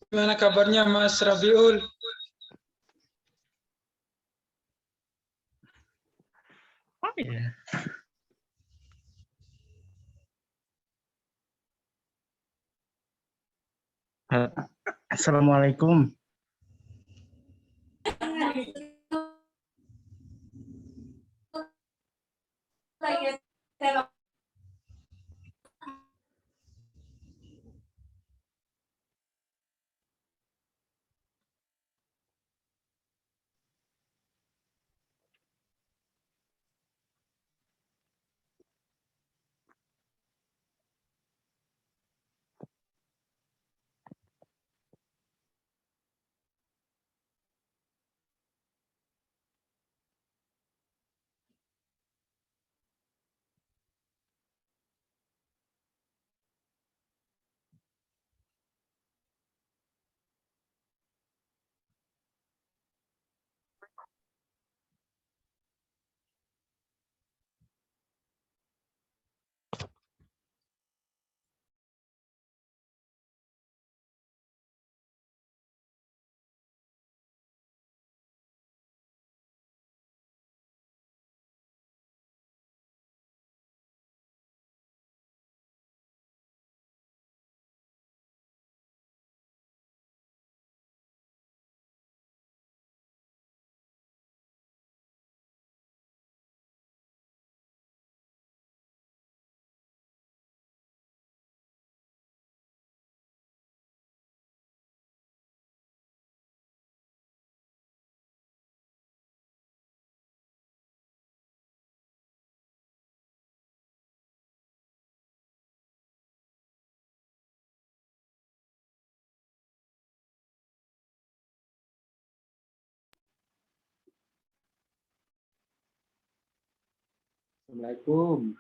Gimana kabarnya Mas Rabiul? Oh iya. Assalamualaikum. Assalamualaikum.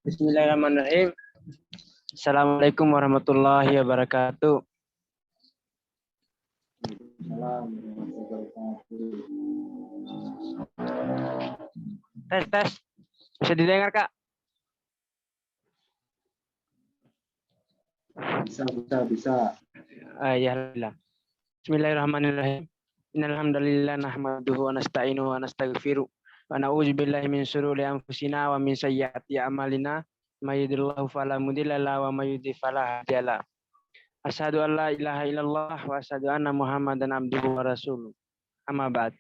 Bismillahirrahmanirrahim. Assalamualaikum warahmatullahi wabarakatuh. Tes. Bisa didengar, Kak? Bisa. Ya, alhamdulillah. Bismillahirrahmanirrahim. Innal hamdalillah nahmaduhu wa nasta'inuhu wa nastaghfiruh wa na'udzu billahi min syururi anfusina wa min sayyiati a'malina may yahdihillahu fala mudilla lahu wa may yudlil fala hadiya lahu. Asyhadu an la ilaha illallah wa asyhadu anna Muhammadan abduhu wa rasuluh. Amma ba'd.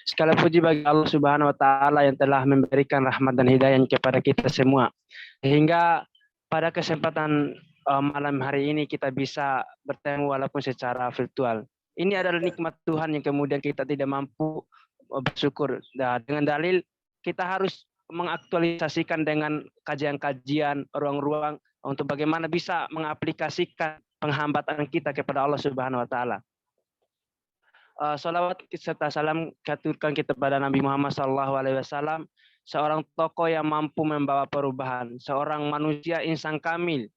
Segala puji bagi Allah Subhanahu wa taala yang telah memberikan rahmat dan hidayah kepada kita semua. Sehingga pada kesempatan malam hari ini kita bisa bertemu walaupun secara virtual. Ini adalah nikmat Tuhan yang kemudian kita tidak mampu bersyukur. Nah, dengan dalil kita harus mengaktualisasikan dengan kajian-kajian, ruang-ruang untuk bagaimana bisa mengaplikasikan penghambatan kita kepada Allah Subhanahu wa taala. Salawat serta salam katurkan kita pada Nabi Muhammad SAW, seorang tokoh yang mampu membawa perubahan, seorang manusia insan kamil,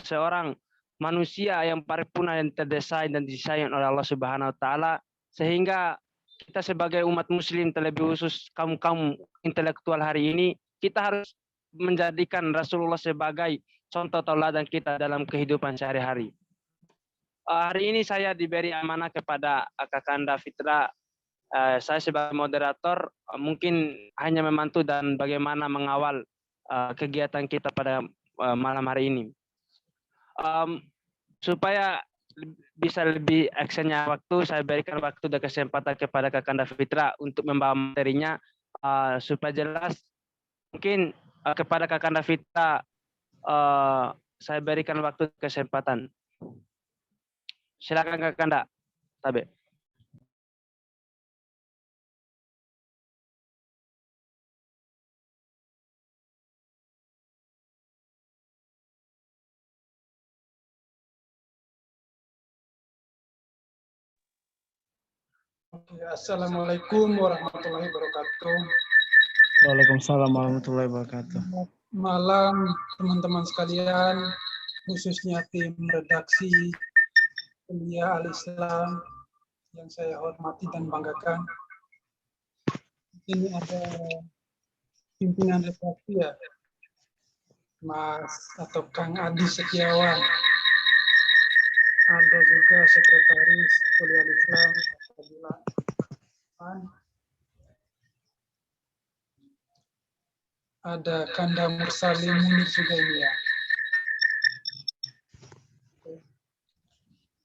seorang manusia yang paripurna yang terdesain dan disayang oleh Allah Subhanahu wa taala, sehingga kita sebagai umat muslim, terlebih khusus kaum intelektual hari ini, kita harus menjadikan Rasulullah sebagai contoh tauladan kita dalam kehidupan sehari-hari. Hari ini saya diberi amanah kepada Kakanda Fitra. Saya sebagai moderator mungkin hanya membantu dan bagaimana mengawal kegiatan kita pada malam hari ini. Supaya bisa lebih actionnya waktu, saya berikan waktu dan kesempatan kepada Kakanda Fitra untuk membawa materinya supaya jelas. Mungkin kepada Kakanda Fitra saya berikan waktu dan kesempatan. Silakan Kakanda. Tabe. Assalamualaikum warahmatullahi wabarakatuh. Waalaikumsalam warahmatullahi wabarakatuh. Malam teman-teman sekalian, khususnya tim redaksi Kuliah Al-Islam yang saya hormati dan banggakan. Ini ada pimpinan redaksi ya, Mas atau Kang Adi Setiawan. Ada juga sekretaris Kuliah Al-Islam, ada Kanda Mursalim Munir juga ini ya.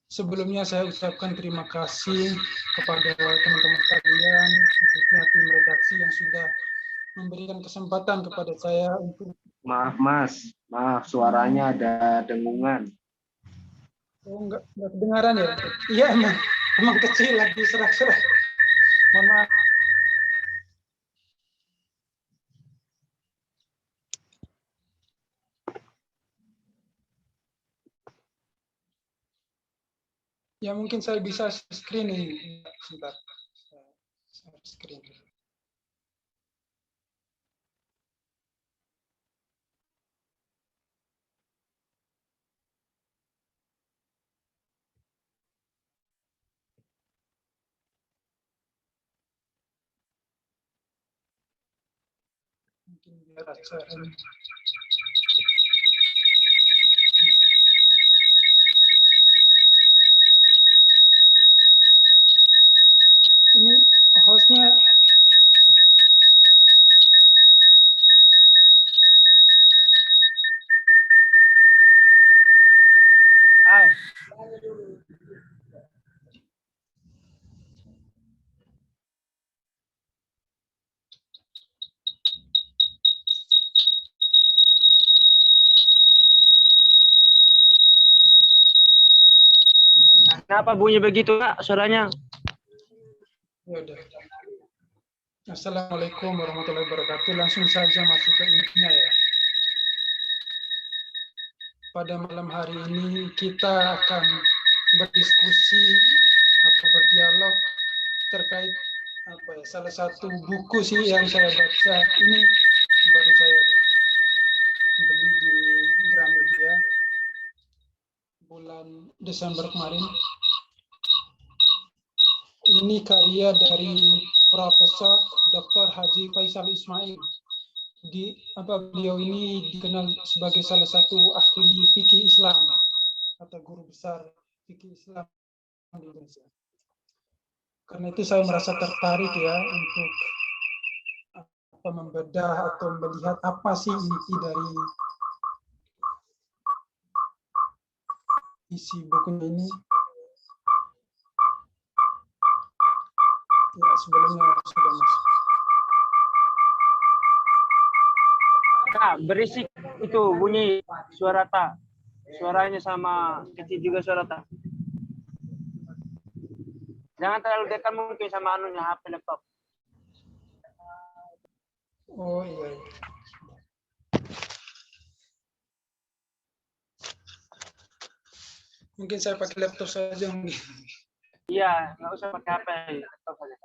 Sebelumnya saya ucapkan terima kasih kepada teman-teman sekalian, khususnya tim redaksi yang sudah memberikan kesempatan kepada saya untuk... Maaf Mas, maaf suaranya ada dengungan. Oh, enggak kedengaran ya? Iya emang kecil lagi serak-serak. Mohon maaf. Ya mungkin saya bisa screen ini. Sebentar. Saya screen. Mungkin biar acaranya. Ini hostnya Kenapa bunyi begitu, Kak, suaranya? ya udah. Assalamualaikum warahmatullahi wabarakatuh. Langsung saja masuk ke intinya ya. Pada malam hari ini kita akan berdiskusi atau berdialog terkait salah satu buku sih yang saya baca ini, baru saya beli di Gramedia bulan Desember kemarin. Ini karya dari Profesor Dr. Haji Faisal Ismail. Beliau ini dikenal sebagai salah satu ahli fikih Islam atau guru besar fikih Islam di Indonesia. Karena itu saya merasa tertarik ya untuk membedah atau melihat apa sih inti dari isi bukunya ini. Ya, sebelumnya sudah masuk. Kak, berisik itu bunyi suara tak. Suaranya sama kecil juga suara tak. Jangan terlalu dekat mungkin sama anunya HP laptop. Oh iya. Mungkin saya pakai laptop saja. Iya, nggak usah pakai HP, laptop saja.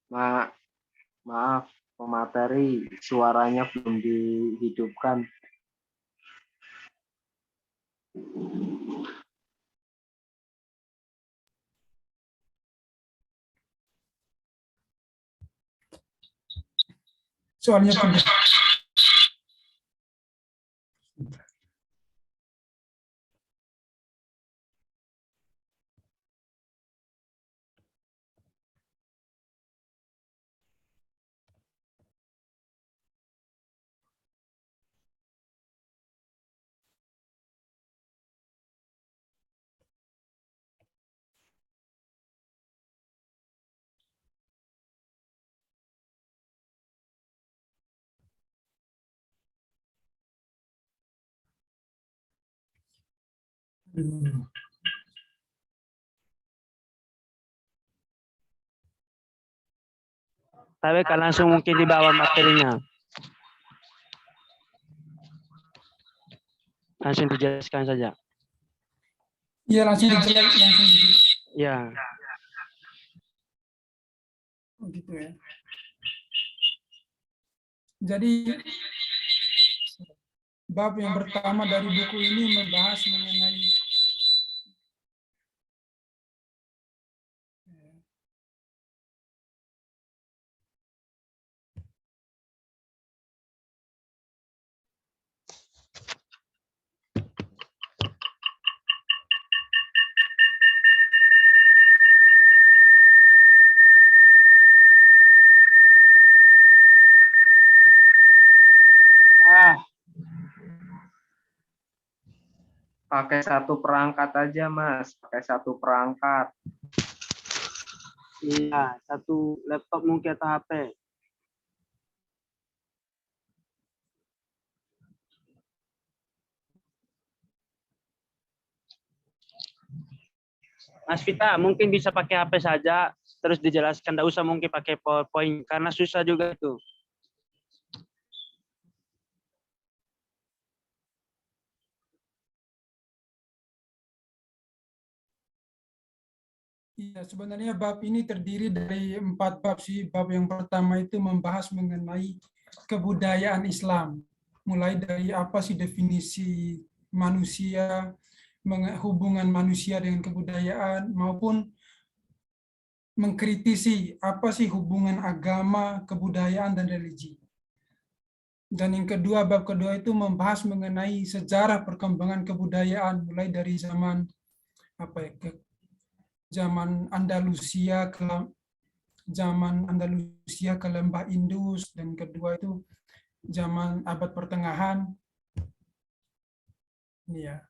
Maaf, pemateri suaranya belum dihidupkan. Soalnya Tapi kan langsung mungkin di bawah materinya. Langsung dijelaskan saja. iya langsung dijelaskan. Ya. Oh, gitu ya. Jadi bab yang pertama dari buku ini membahas mengenai Pakai satu perangkat aja, Mas. Pakai satu perangkat. Iya, satu laptop mungkin atau HP. Mas Vita, mungkin bisa pakai HP saja, terus dijelaskan. Tidak usah mungkin pakai PowerPoint, karena susah juga itu. iya, sebenarnya bab ini terdiri dari 4 bab sih. Bab yang pertama itu membahas mengenai kebudayaan Islam. Mulai dari apa sih definisi manusia, hubungan manusia dengan kebudayaan, maupun mengkritisi apa sih hubungan agama, kebudayaan, dan religi. Dan yang kedua, bab kedua itu membahas mengenai sejarah perkembangan kebudayaan, mulai dari zaman zaman Andalusia ke lembah Indus, dan kedua itu zaman abad pertengahan. Ya.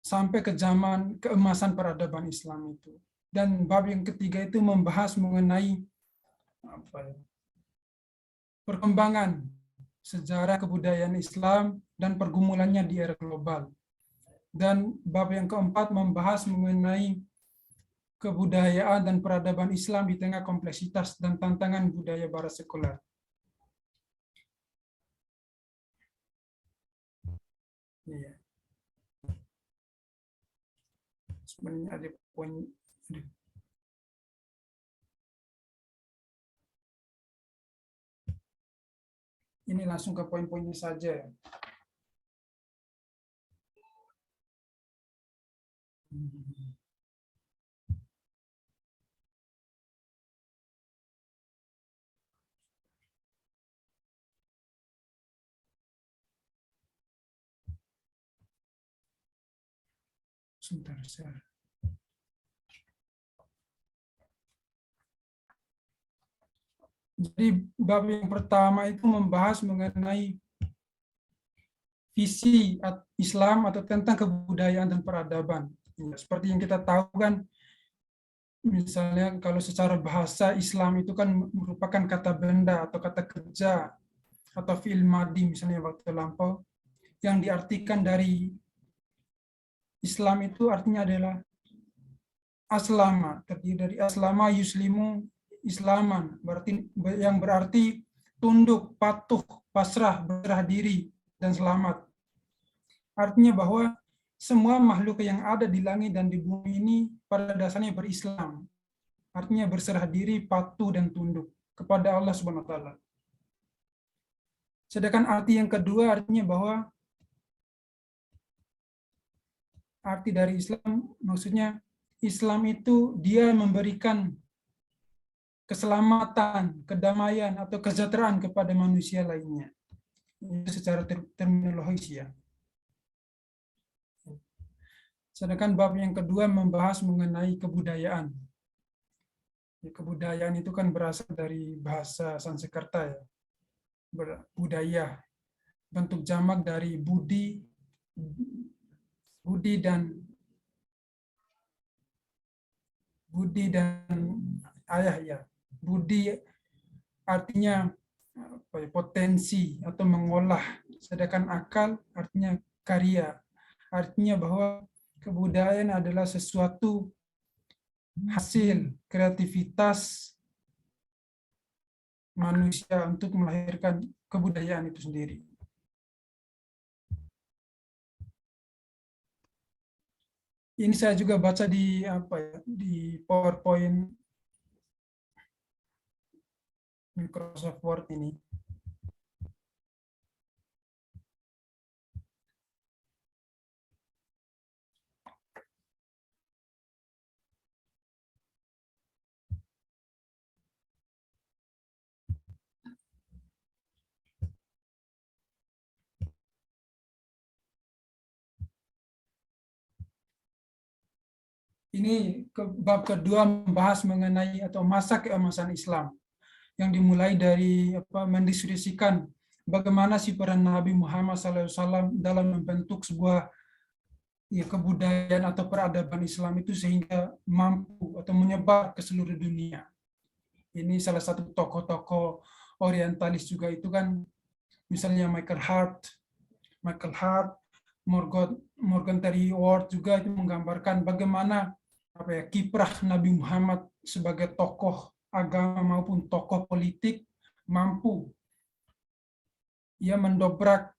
Sampai ke zaman keemasan peradaban Islam itu. Dan bab yang ketiga itu membahas mengenai perkembangan sejarah kebudayaan Islam dan pergumulannya di era global. Dan bab yang keempat membahas mengenai kebudayaan dan peradaban Islam di tengah kompleksitas dan tantangan budaya barat sekuler. Iya. Sebenarnya ada poin Ini langsung ke poin-poinnya saja. Sebentar, saya. Jadi bab yang pertama itu membahas mengenai visi Islam atau tentang kebudayaan dan peradaban. Seperti yang kita tahu kan, misalnya kalau secara bahasa Islam itu kan merupakan kata benda atau kata kerja atau fi'il madi misalnya waktu lampau, yang diartikan dari Islam itu artinya adalah aslama, terdiri dari aslama yuslimu islaman, berarti yang berarti tunduk, patuh, pasrah, berserah diri, dan selamat. Artinya bahwa semua makhluk yang ada di langit dan di bumi ini pada dasarnya berislam. Artinya berserah diri, patuh, dan tunduk kepada Allah Subhanahu wa taala. Sedangkan arti yang kedua artinya bahwa arti dari Islam maksudnya Islam itu dia memberikan keselamatan, kedamaian, atau kesejahteraan kepada manusia lainnya. Ini secara terminologis ya. Sedangkan bab yang kedua membahas mengenai kebudayaan. Kebudayaan itu kan berasal dari bahasa Sanskerta ya. Budaya. Bentuk jamak dari budi dan ayah ya. Budi artinya potensi atau mengolah, sedangkan akal artinya karya. Artinya bahwa kebudayaan adalah sesuatu hasil kreativitas manusia untuk melahirkan kebudayaan itu sendiri. Ini saya juga baca di di PowerPoint Microsoft Word ini. Ini bab kedua membahas mengenai atau masa keemasan Islam yang dimulai dari mendiskusikan bagaimana sih peran Nabi Muhammad SAW dalam membentuk sebuah kebudayaan atau peradaban Islam itu sehingga mampu atau menyebar ke seluruh dunia. Ini salah satu tokoh-tokoh orientalis juga itu kan, misalnya Michael Hart, Morgan Terry Ward juga itu menggambarkan bagaimana kiprah Nabi Muhammad sebagai tokoh agama maupun tokoh politik mampu mendobrak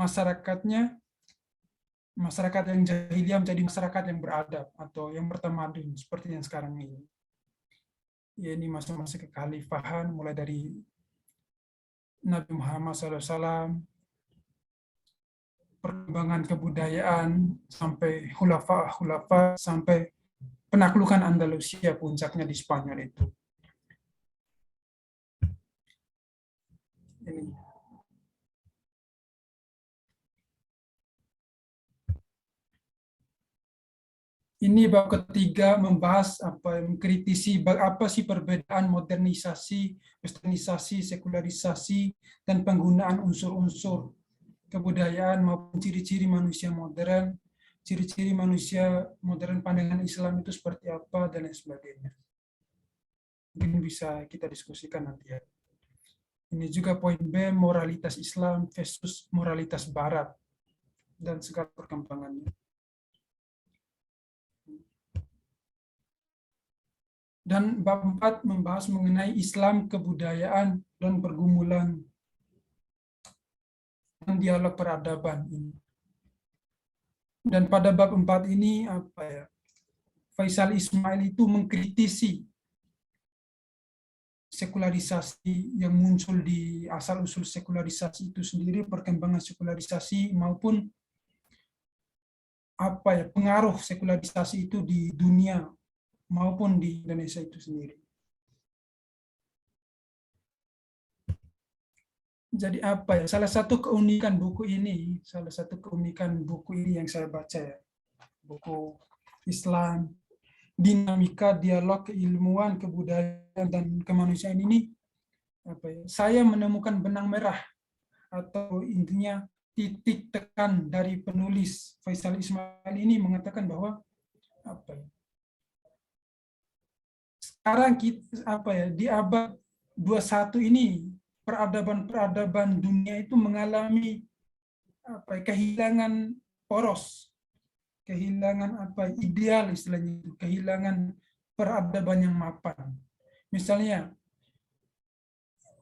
masyarakatnya, masyarakat yang jahiliyah menjadi masyarakat yang beradab atau yang bertamadun seperti yang sekarang ini. Ya, ini masa-masa kekhalifahan mulai dari Nabi Muhammad SAW, perkembangan kebudayaan sampai khulafa sampai penaklukan Andalusia, puncaknya di Spanyol itu. Ini bab ketiga membahas mengkritisi apa sih perbedaan modernisasi, westernisasi, sekularisasi, dan penggunaan unsur-unsur kebudayaan maupun ciri-ciri manusia modern, ciri-ciri manusia modern pandangan Islam itu seperti apa, dan lain sebagainya. Mungkin bisa kita diskusikan nanti ya. Ini juga poin B, moralitas Islam versus moralitas Barat, dan segala perkembangannya. Dan bab 4 membahas mengenai Islam, kebudayaan, dan pergumulan dan dialog peradaban ini. Dan pada bab 4 ini Faisal Ismail itu mengkritisi sekularisasi yang muncul di asal-usul sekularisasi itu sendiri, perkembangan sekularisasi maupun pengaruh sekularisasi itu di dunia maupun di Indonesia itu sendiri. Jadi salah satu keunikan buku ini yang saya baca ya, buku Islam, Dinamika Dialog Keilmuan, Kebudayaan dan Kemanusiaan ini, saya menemukan benang merah atau intinya titik tekan dari penulis Faisal Ismail ini mengatakan bahwa sekarang kita di abad 21 ini peradaban dunia itu mengalami kehilangan poros, kehilangan ideal istilahnya itu, kehilangan peradaban yang mapan. Misalnya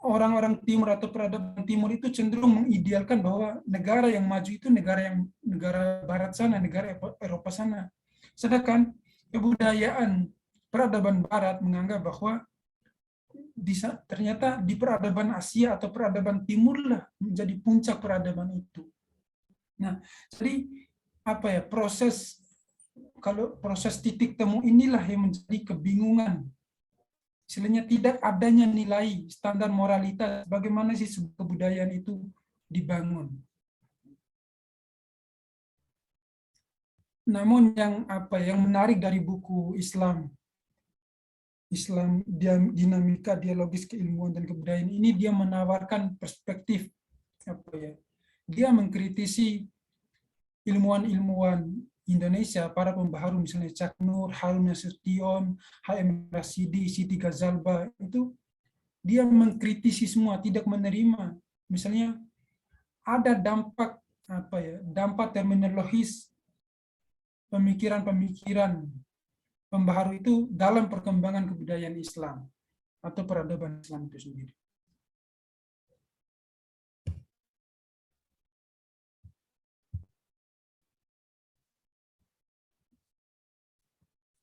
orang-orang timur atau peradaban timur itu cenderung mengidealkan bahwa negara yang maju itu negara barat sana, negara Eropa sana. Sedangkan kebudayaan peradaban barat menganggap bahwa ternyata di peradaban Asia atau peradaban timur lah menjadi puncak peradaban itu. Nah, jadi proses titik temu inilah yang menjadi kebingungan. Istilahnya tidak adanya nilai standar moralitas, bagaimana sih kebudayaan itu dibangun. Namun yang menarik dari buku Islam Dinamika Dialogis Keilmuan dan Kebudayaan ini, dia menawarkan perspektif dia mengkritisi ilmuwan-ilmuwan Indonesia, para pembaharu misalnya Cak Nur, Harun Nasution, H.M. Rasidi, Siti Ghazalba, itu dia mengkritisi semua, tidak menerima. Misalnya ada dampak terminologis pemikiran-pemikiran pembaharu itu dalam perkembangan kebudayaan Islam atau peradaban Islam itu sendiri.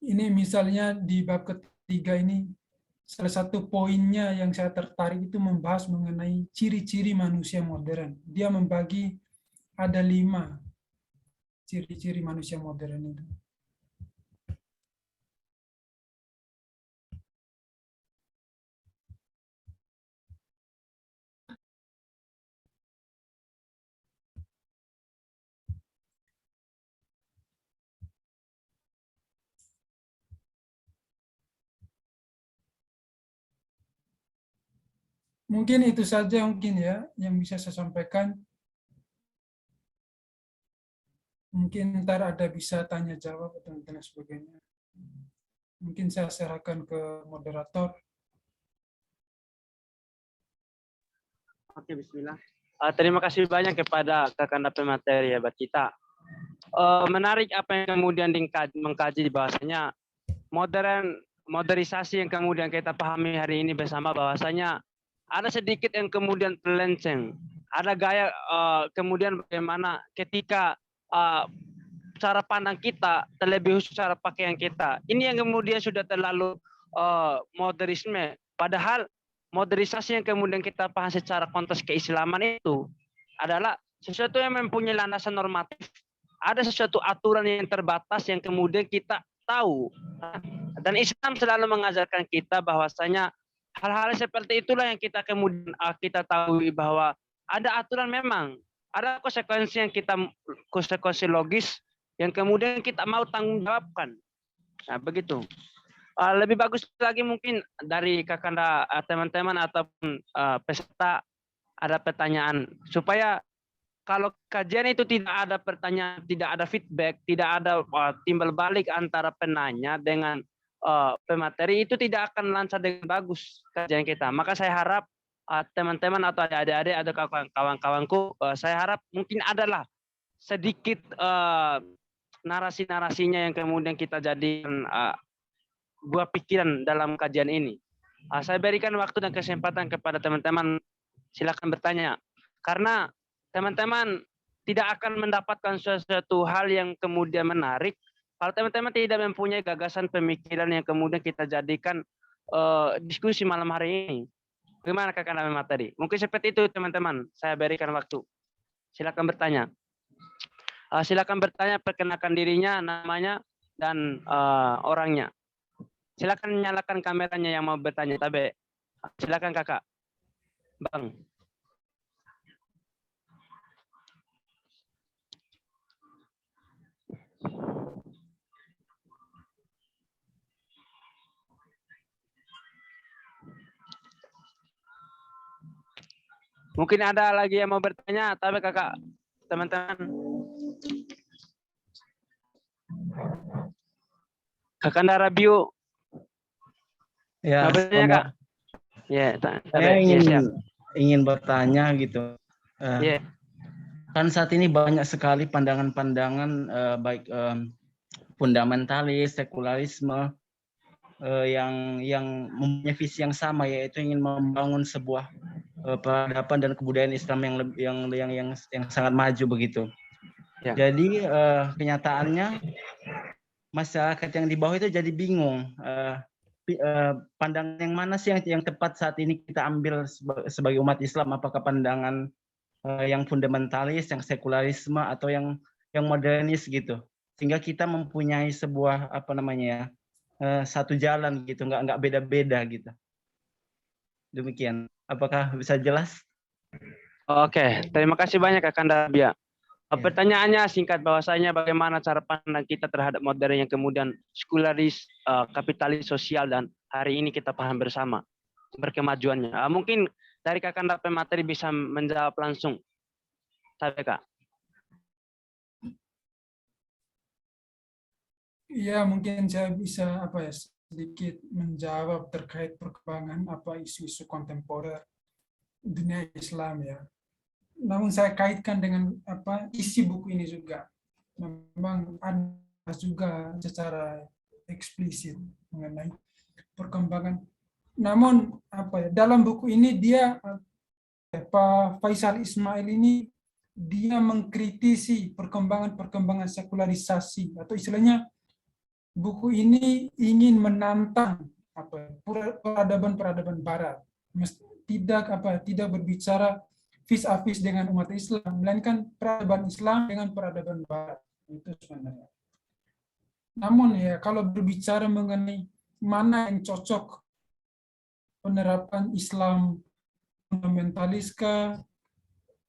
Ini misalnya di bab ketiga ini, salah satu poinnya yang saya tertarik itu membahas mengenai ciri-ciri manusia modern. Dia membagi ada 5 ciri-ciri manusia modern itu. Mungkin itu saja yang bisa saya sampaikan. Mungkin ntar ada bisa tanya jawab dan sebagainya. Mungkin saya serahkan ke moderator. Oke, bismillah. Terima kasih banyak kepada Kakanda pemateri ya buat kita. Menarik apa yang kemudian mengkaji bahwasanya modernisasi yang kemudian kita pahami hari ini bersama, bahwasanya ada sedikit yang kemudian terlenceng. Ada gaya kemudian bagaimana ketika cara pandang kita, terlebih khusus cara pakaian kita. Ini yang kemudian sudah terlalu modernisme. Padahal modernisasi yang kemudian kita paham secara konteks keislaman itu adalah sesuatu yang mempunyai landasan normatif. Ada sesuatu aturan yang terbatas yang kemudian kita tahu. Dan Islam selalu mengajarkan kita bahwasanya hal-hal seperti itulah yang kita kemudian kita tahu bahwa ada aturan, memang ada konsekuensi konsekuensi logis yang kemudian kita mau tanggung jawabkan. Nah, begitu. Lebih bagus lagi mungkin dari Kakanda teman-teman ataupun peserta ada pertanyaan, supaya kalau kajian itu tidak ada pertanyaan, tidak ada feedback, tidak ada timbal balik antara penanya dengan pemateri, itu tidak akan lancar dengan bagus kajian kita. Maka saya harap teman-teman atau adik-adik atau kawan-kawanku, saya harap mungkin adalah sedikit narasi-narasinya yang kemudian kita jadikan buah pikiran dalam kajian ini. Saya berikan waktu dan kesempatan kepada teman-teman, silakan bertanya. Karena teman-teman tidak akan mendapatkan sesuatu hal yang kemudian menarik kalau teman-teman tidak mempunyai gagasan pemikiran yang kemudian kita jadikan diskusi malam hari ini. Bagaimana kakak Nabi materi? Mungkin seperti itu teman-teman. Saya berikan waktu. Silakan bertanya. Silakan bertanya, perkenalkan dirinya, namanya, dan orangnya. Silakan nyalakan kameranya yang mau bertanya. Tabe. Silakan kakak. Bang. Mungkin ada lagi yang mau bertanya, tapi kakak, teman-teman. Kakak Narabiu. Ya, Bertanya kak? Ya, saya siap. ingin bertanya gitu. Ya. Kan saat ini banyak sekali pandangan-pandangan baik fundamentalis, sekularisme yang mempunyai visi yang sama, yaitu ingin membangun sebuah peradaban dan kebudayaan Islam yang sangat maju begitu. Ya. Jadi kenyataannya masyarakat yang di bawah itu jadi bingung. Pandangan yang mana sih yang tepat saat ini kita ambil sebagai umat Islam? Apakah pandangan yang fundamentalis, yang sekularisme, atau yang modernis gitu? Sehingga kita mempunyai sebuah satu jalan gitu, nggak beda-beda gitu. Demikian. Apakah bisa jelas? Oke, terima kasih banyak Kak Kandabia. Pertanyaannya singkat, bahwasanya bagaimana cara pandang kita terhadap modern yang kemudian sekularis, kapitalis sosial, dan hari ini kita paham bersama berkemajuannya. Mungkin dari Kak Kandabia materi bisa menjawab langsung. Tapi Kak. Ya, mungkin saya bisa sedikit menjawab terkait perkembangan isu-isu kontemporer dunia Islam ya. Namun saya kaitkan dengan isi buku ini juga. Memang ada juga secara eksplisit mengenai perkembangan. Namun dalam buku ini dia Pak Faisal Ismail ini dia mengkritisi perkembangan sekularisasi, atau istilahnya buku ini ingin menantang peradaban Barat. Tidak berbicara vis-a-vis dengan umat Islam, melainkan peradaban Islam dengan peradaban Barat. Itu sebenarnya. Namun ya, kalau berbicara mengenai mana yang cocok penerapan Islam fundamentalis kah,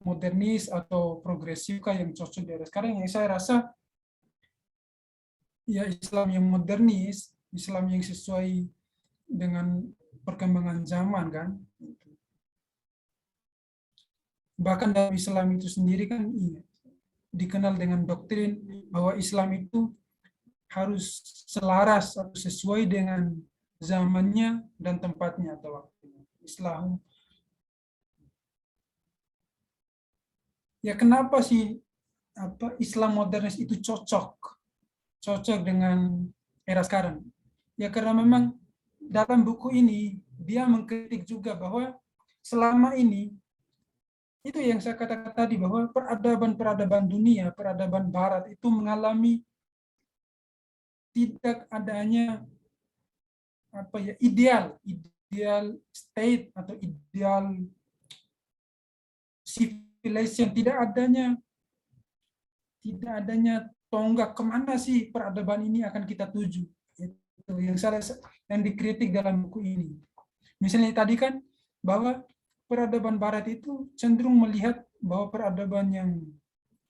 modernis atau progresif kah yang cocok di era sekarang, yang saya rasa ya Islam yang modernis, Islam yang sesuai dengan perkembangan zaman kan. Bahkan dalam Islam itu sendiri kan dikenal dengan doktrin bahwa Islam itu harus selaras atau sesuai dengan zamannya dan tempatnya atau waktunya. Islam. Ya kenapa sih Islam modernis itu cocok dengan era sekarang? Ya karena memang dalam buku ini dia mengkritik juga bahwa selama ini itu yang saya katakan tadi, bahwa peradaban dunia, peradaban Barat itu mengalami tidak adanya ideal state atau ideal civilization, tidak adanya tonggak kemana sih peradaban ini akan kita tuju. Itu yang dikritik dalam buku ini. Misalnya tadi kan bahwa peradaban Barat itu cenderung melihat bahwa peradaban yang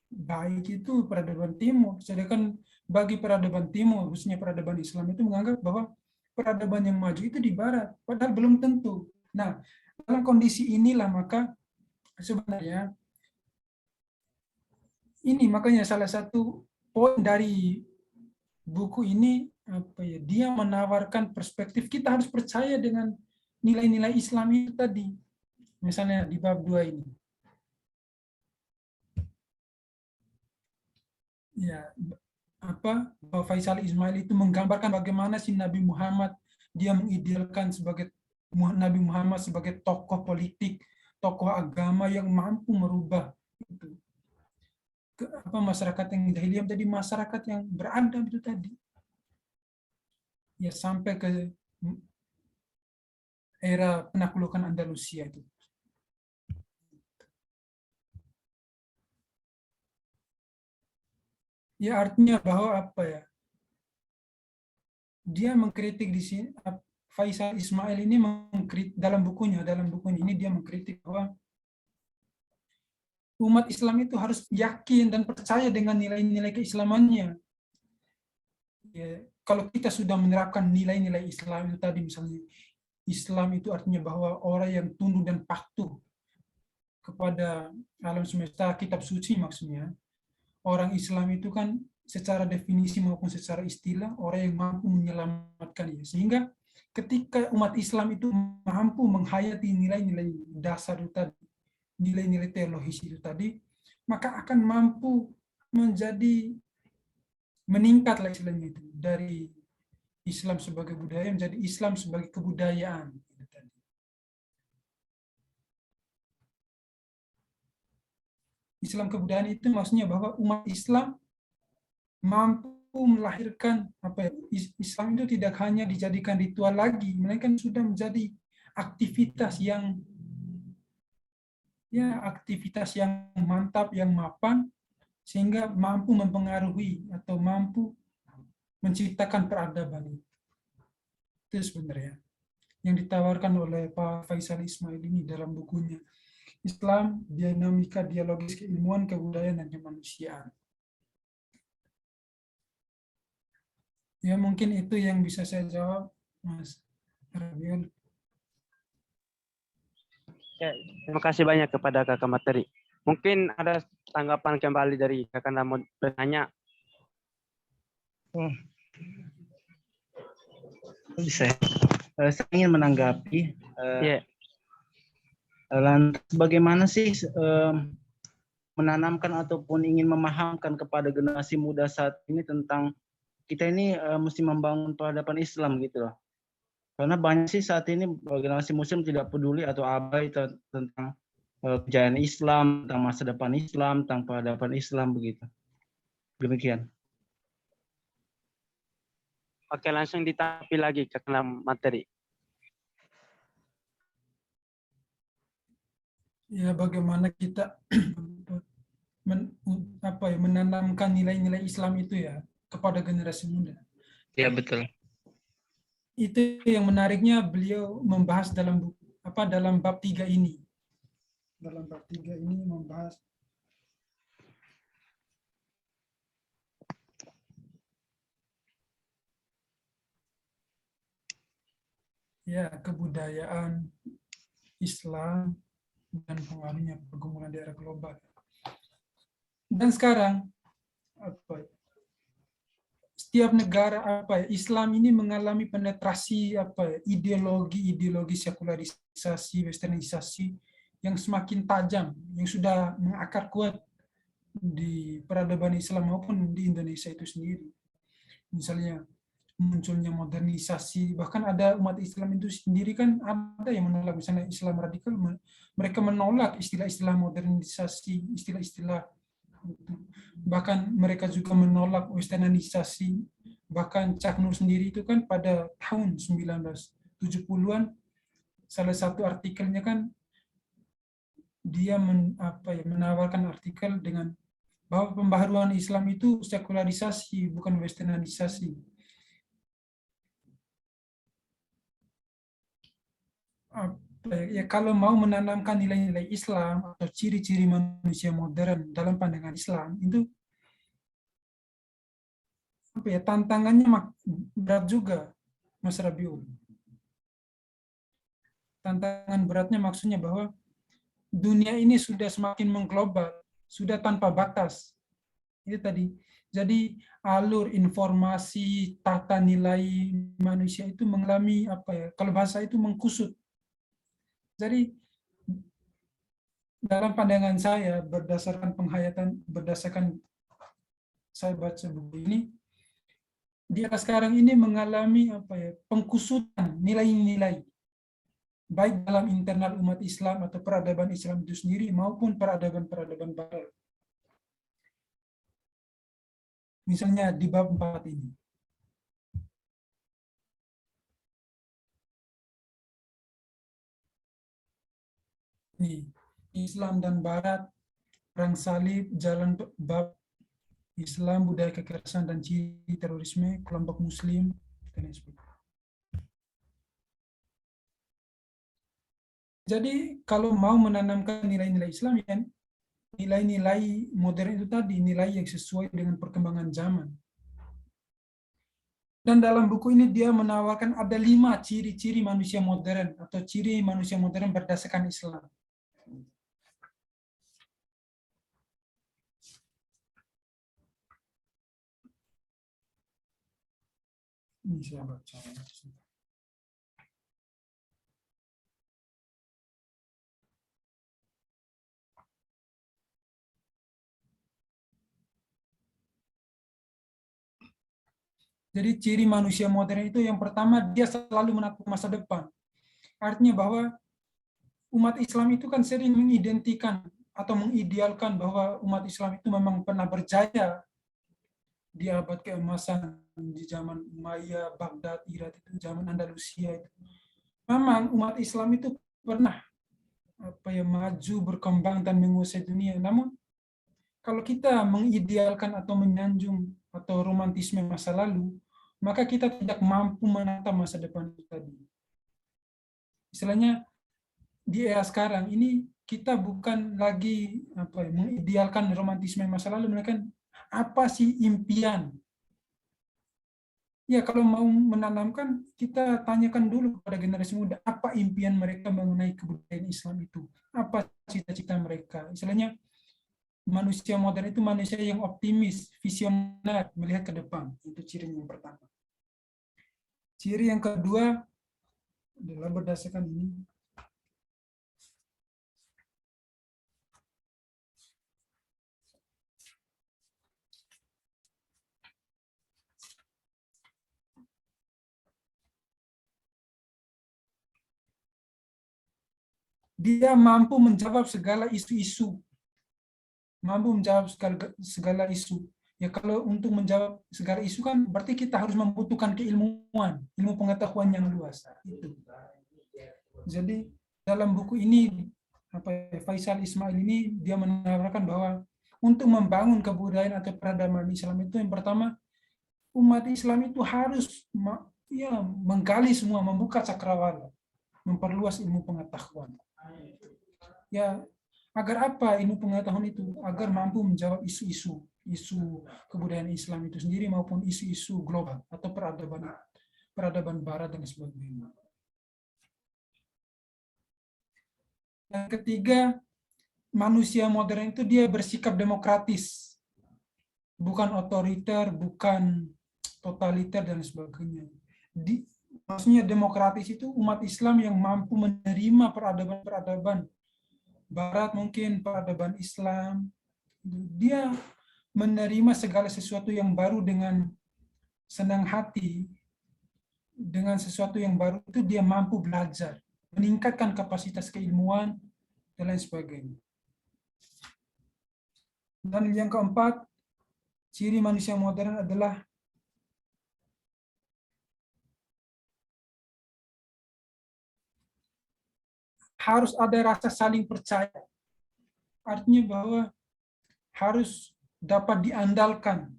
baik itu peradaban Timur, sedangkan bagi peradaban Timur, khususnya peradaban Islam, itu menganggap bahwa peradaban yang maju itu di Barat, padahal belum tentu. Nah, dalam kondisi inilah maka sebenarnya ini makanya salah satu poin dari buku ini dia menawarkan perspektif kita harus percaya dengan nilai-nilai Islam itu tadi. Misalnya di bab 2 ini. Ya, Pak Faisal Ismail itu menggambarkan bagaimana si Nabi Muhammad dia mengidealkan Nabi Muhammad sebagai tokoh politik, tokoh agama yang mampu merubah itu masyarakat yang jahiliyah menjadi masyarakat yang beradab itu tadi. Ya sampai ke era penaklukan Andalusia itu. Ya artinya bahwa apa ya? Dia mengkritik di sini, Faisal Ismail ini mengkritik dalam bukunya ini dia mengkritik bahwa umat Islam itu harus yakin dan percaya dengan nilai-nilai keislamannya. Ya, kalau kita sudah menerapkan nilai-nilai Islam itu tadi, misalnya Islam itu artinya bahwa orang yang tunduk dan patuh kepada alam semesta, kitab suci maksudnya. Orang Islam itu kan secara definisi maupun secara istilah orang yang mampu menyelamatkannya. Sehingga ketika umat Islam itu mampu menghayati nilai-nilai dasar itu tadi, nilai-nilai teologis itu tadi, maka akan mampu menjadi meningkatlah istilahnya itu dari Islam sebagai budaya menjadi Islam sebagai kebudayaan. Islam kebudayaan itu maksudnya bahwa umat Islam mampu melahirkan apa ya, Islam itu tidak hanya dijadikan ritual lagi, melainkan sudah menjadi aktivitas yang mantap, yang mapan, sehingga mampu mempengaruhi atau mampu menciptakan peradaban. Itu sebenarnya yang ditawarkan oleh Pak Faisal Ismail ini dalam bukunya Islam, Dinamika Dialogis Keilmuan, Kebudayaan, dan Kemanusiaan. Ya mungkin itu yang bisa saya jawab, Mas Rabiul. Ya, terima kasih banyak kepada Kakak Materi. Mungkin ada tanggapan kembali dari Kakak mau bertanya. Bisa. Saya ingin menanggapi. Ya. Lantas bagaimana sih menanamkan ataupun ingin memahamkan kepada generasi muda saat ini tentang kita ini mesti membangun peradaban Islam gitu loh. Karena banyak sih saat ini generasi muslim tidak peduli atau abai tentang kejayaan Islam, tentang masa depan Islam, tentang peradaban Islam begitu. Demikian. Oke, langsung ditanggapi lagi ke dalam materi. Ya bagaimana kita menanamkan nilai-nilai Islam itu ya kepada generasi muda. Ya betul. Itu yang menariknya beliau membahas dalam dalam bab 3 ini. Dalam bab 3 ini membahas ya kebudayaan Islam dan pengaruhnya pergumulan daerah global. Dan sekarang setiap negara Islam ini mengalami penetrasi ideologi sekularisasi, westernisasi yang semakin tajam, yang sudah mengakar kuat di peradaban Islam maupun di Indonesia itu sendiri. Misalnya munculnya modernisasi, bahkan ada umat Islam itu sendiri kan ada yang menolak, misalnya Islam radikal, mereka menolak istilah-istilah modernisasi, istilah-istilah, bahkan mereka juga menolak westernisasi. Bahkan Cak Nur sendiri itu kan pada tahun 1970-an salah satu artikelnya kan dia menawarkan artikel dengan bahwa pembaharuan Islam itu sekularisasi bukan westernisasi. Ya kalau mau menanamkan nilai-nilai Islam atau ciri-ciri manusia modern dalam pandangan Islam itu tantangannya berat juga, Mas Rabiul. Tantangan beratnya maksudnya bahwa dunia ini sudah semakin mengglobal, sudah tanpa batas. Itu tadi. Jadi alur informasi, tata nilai manusia itu mengalami kalau bahasa itu mengkusut. Jadi dalam pandangan saya berdasarkan saya baca buku ini, dia sekarang ini mengalami pengkusutan nilai-nilai baik dalam internal umat Islam atau peradaban Islam itu sendiri maupun peradaban-peradaban barat. Misalnya di bab 4 ini. Nih, Islam dan Barat, perang salib, jalan bab Islam, budaya kekerasan dan ciri terorisme, kelompok Muslim, dan lain sebagainya. Jadi kalau mau menanamkan nilai-nilai Islam, ya nilai-nilai modern itu tadi, nilai yang sesuai dengan perkembangan zaman. Dan dalam buku ini dia menawarkan ada 5 ciri-ciri manusia modern atau ciri manusia modern berdasarkan Islam. Ini saya baca. Jadi ciri manusia modern itu yang pertama, dia selalu menatap masa depan. Artinya bahwa umat Islam itu kan sering mengidentikan atau mengidealkan bahwa umat Islam itu memang pernah berjaya di abad keemasan di zaman Umayyah, Baghdad, Irak, itu zaman Andalusia itu. Memang umat Islam itu pernah maju, berkembang dan menguasai dunia. Namun kalau kita mengidealkan atau menyanjung atau romantisme masa lalu, maka kita tidak mampu menata masa depan tadi. Istilahnya di era sekarang ini kita bukan lagi mengidealkan romantisme masa lalu, melainkan apa sih impian. Ya, kalau mau menanamkan, kita tanyakan dulu kepada generasi muda, apa impian mereka mengenai kebudayaan Islam itu? Apa cita-cita mereka? Istilahnya, manusia modern itu manusia yang optimis, visioner, melihat ke depan. Itu ciri yang pertama. Ciri yang kedua adalah berdasarkan ini. Dia mampu menjawab segala isu-isu. Mampu menjawab segala isu. Ya, kalau untuk menjawab segala isu kan berarti kita harus membutuhkan keilmuan, ilmu pengetahuan yang luas. Itu. Jadi dalam buku ini Faisal Ismail ini dia menawarkan bahwa untuk membangun kebudayaan atau peradaban Islam itu yang pertama, umat Islam itu harus menggali semua, membuka cakrawala, memperluas ilmu pengetahuan. Ya, agar apa ilmu pengetahuan itu? Agar mampu menjawab isu kebudayaan Islam itu sendiri maupun isu-isu global atau peradaban Barat dan sebagainya. Yang ketiga, manusia modern itu dia bersikap demokratis, bukan otoriter, bukan totaliter dan sebagainya. Maksudnya demokratis itu umat Islam yang mampu menerima peradaban Barat, mungkin peradaban Islam. Dia menerima segala sesuatu yang baru dengan senang hati, dengan sesuatu yang baru itu dia mampu belajar, meningkatkan kapasitas keilmuan, dan lain sebagainya. Dan yang keempat, ciri manusia modern adalah harus ada rasa saling percaya. Artinya bahwa harus dapat diandalkan.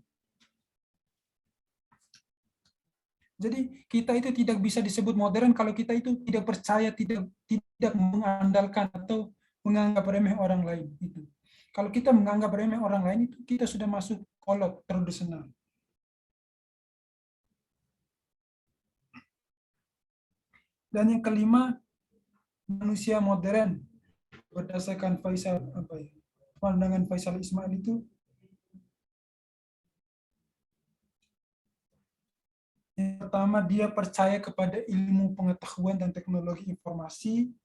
Jadi kita itu tidak bisa disebut modern kalau kita itu tidak percaya, tidak mengandalkan atau menganggap remeh orang lain. Itu. Kalau kita menganggap remeh orang lain itu kita sudah masuk kolot tradisional. Dan yang kelima, manusia modern berdasarkan pandangan Faisal Ismail itu yang pertama, dia percaya kepada ilmu pengetahuan dan teknologi informasi.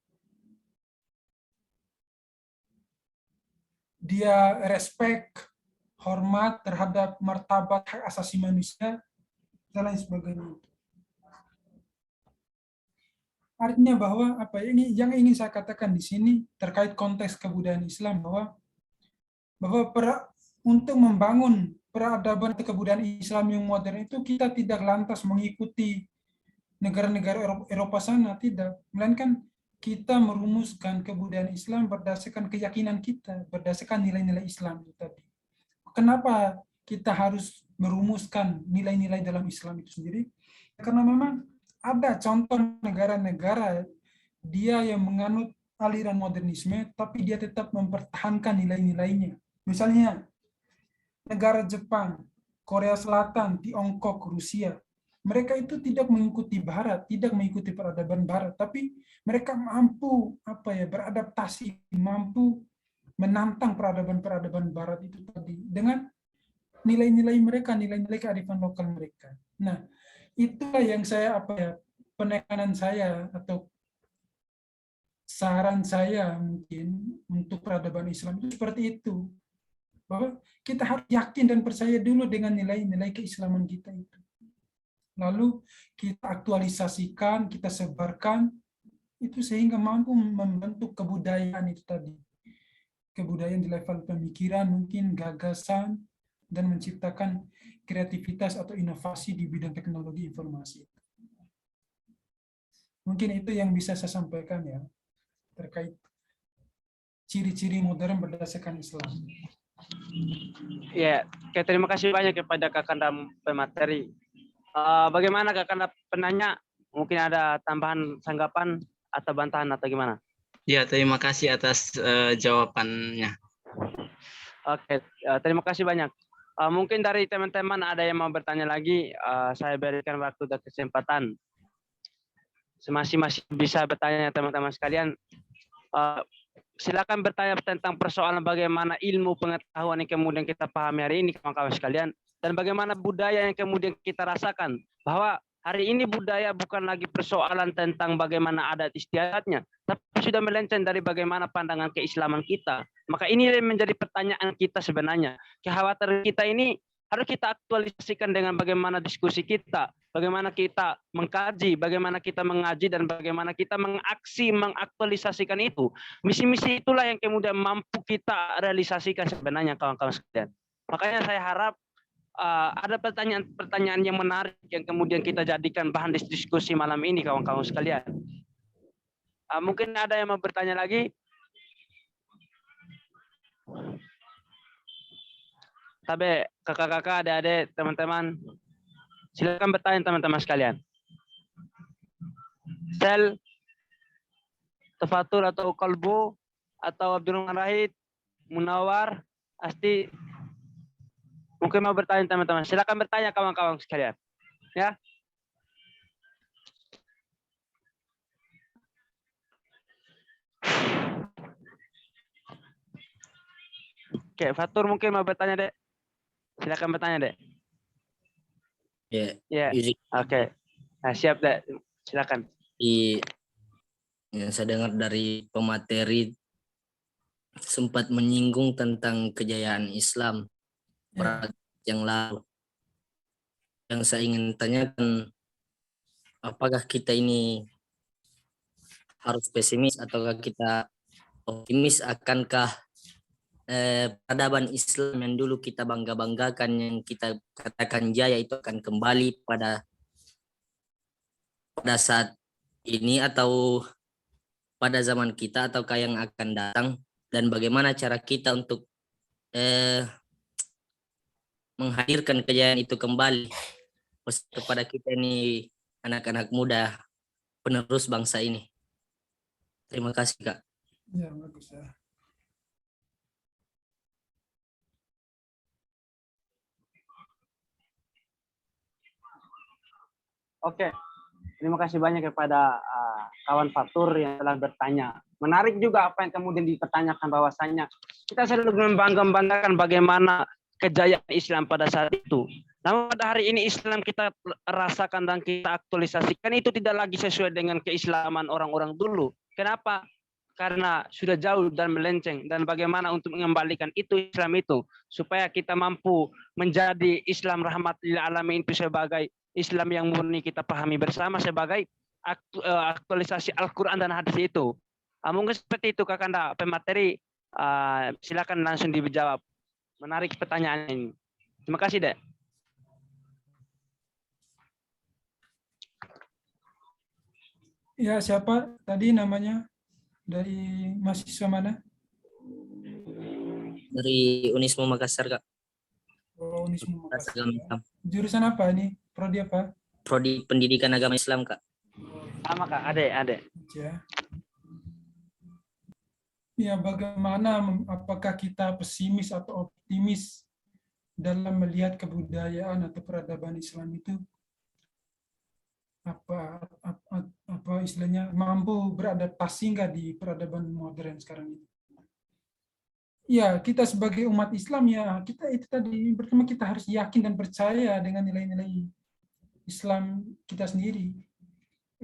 Dia respect, hormat terhadap martabat hak asasi manusia, dan lain sebagainya. Artinya bahwa ini yang ingin saya katakan di sini terkait konteks kebudayaan Islam bahwa untuk membangun peradaban atau kebudayaan Islam yang modern itu kita tidak lantas mengikuti negara-negara Eropa sana, tidak. Melainkan kita merumuskan kebudayaan Islam berdasarkan keyakinan kita, berdasarkan nilai-nilai Islam itu tadi. Kenapa kita harus merumuskan nilai-nilai dalam Islam itu sendiri? Karena memang ada contoh negara-negara dia yang menganut aliran modernisme, tapi dia tetap mempertahankan nilai-nilainya. Misalnya negara Jepang, Korea Selatan, Tiongkok, Rusia. Mereka itu tidak mengikuti Barat, tidak mengikuti peradaban Barat, tapi mereka mampu beradaptasi, mampu menantang peradaban-peradaban Barat itu tadi dengan nilai-nilai mereka, nilai-nilai kearifan lokal mereka. Nah, itulah yang saya penekanan saya atau saran saya mungkin untuk peradaban Islam itu seperti itu. Bahwa kita harus yakin dan percaya dulu dengan nilai-nilai keislaman kita itu. Lalu kita aktualisasikan, kita sebarkan, itu sehingga mampu membentuk kebudayaan itu tadi. Kebudayaan di level pemikiran, mungkin gagasan, dan menciptakan kreativitas atau inovasi di bidang teknologi informasi. Mungkin itu yang bisa saya sampaikan ya, terkait ciri-ciri modern berdasarkan Islam. Ya, oke, terima kasih banyak kepada Kakanda pemateri. Bagaimana Kakanda penanya? Mungkin ada tambahan tanggapan atau bantahan atau gimana? Ya, terima kasih atas jawabannya. Oke, terima kasih banyak. Mungkin dari teman-teman ada yang mau bertanya lagi, saya berikan waktu dan kesempatan. Masih bisa bertanya teman-teman sekalian. Silakan bertanya tentang persoalan bagaimana ilmu pengetahuan yang kemudian kita pahami hari ini, kawan-kawan sekalian, dan bagaimana budaya yang kemudian kita rasakan, bahwa hari ini budaya bukan lagi persoalan tentang bagaimana adat istiadatnya, tapi sudah melenceng dari bagaimana pandangan keislaman kita. Maka ini menjadi pertanyaan kita sebenarnya. Kekhawatiran kita ini harus kita aktualisasikan dengan bagaimana diskusi kita, bagaimana kita mengkaji, bagaimana kita mengaji, dan bagaimana kita mengaktualisasikan itu. Misi-misi itulah yang kemudian mampu kita realisasikan sebenarnya, kawan-kawan sekalian. Makanya saya harap ada pertanyaan-pertanyaan yang menarik yang kemudian kita jadikan bahan diskusi malam ini, kawan-kawan sekalian. Mungkin ada yang mau bertanya lagi? Tapi kakak-kakak, adik-adik, teman-teman, silakan bertanya teman-teman sekalian. Sel, Tafatul atau Kalbu, atau Abdurrahman Rahid, Munawar, Asti, mungkin mau bertanya teman-teman. Silakan bertanya kawan-kawan sekalian. Ya. Oke, Fatur mungkin mau bertanya, Dek. Silakan bertanya, Dek. Ya. Oke. Nah, siap, Dek. Silakan. Yang saya dengar dari pemateri sempat menyinggung tentang kejayaan Islam yang lalu. Yang saya ingin tanyakan, apakah kita ini harus pesimis ataukah kita optimis, akankah peradaban Islam yang dulu kita bangga-banggakan, yang kita katakan jaya, itu akan kembali pada saat ini atau pada zaman kita ataukah yang akan datang, dan bagaimana cara kita untuk menghadirkan kejayaan itu kembali kepada kita ini, anak-anak muda penerus bangsa ini. Terima kasih, Kak. Ya, bagus ya. Oke. Terima kasih banyak kepada kawan Fatur yang telah bertanya. Menarik juga apa yang kemudian dipertanyakan, bahwasannya kita selalu membanggakan bagaimana kejayaan Islam pada saat itu. Namun pada hari ini Islam kita rasakan dan kita aktualisasikan itu tidak lagi sesuai dengan keislaman orang-orang dulu. Kenapa? Karena sudah jauh dan melenceng, dan bagaimana untuk mengembalikan itu Islam itu supaya kita mampu menjadi Islam rahmat lil alamin itu sebagai Islam yang murni kita pahami bersama sebagai aktualisasi Al-Quran dan hadis itu. Mungkin seperti itu Kakanda pemateri, silakan langsung dijawab. Menarik pertanyaan ini. Terima kasih, Dek. Ya, siapa tadi namanya? Dari mahasiswa mana? Dari Unismu Makassar, Kak. Oh, Unismu Fakultas Makassar. Agama Islam. Jurusan apa ini? Prodi apa? Prodi Pendidikan Agama Islam, Kak. Sama Kak, adek. Ya. Ya, bagaimana, apakah kita pesimis atau optimis dalam melihat kebudayaan atau peradaban Islam itu apa istilahnya mampu beradaptasi nggak di peradaban modern sekarang ini? Ya, kita sebagai umat Islam ya, kita itu tadi pertama kita harus yakin dan percaya dengan nilai-nilai Islam kita sendiri.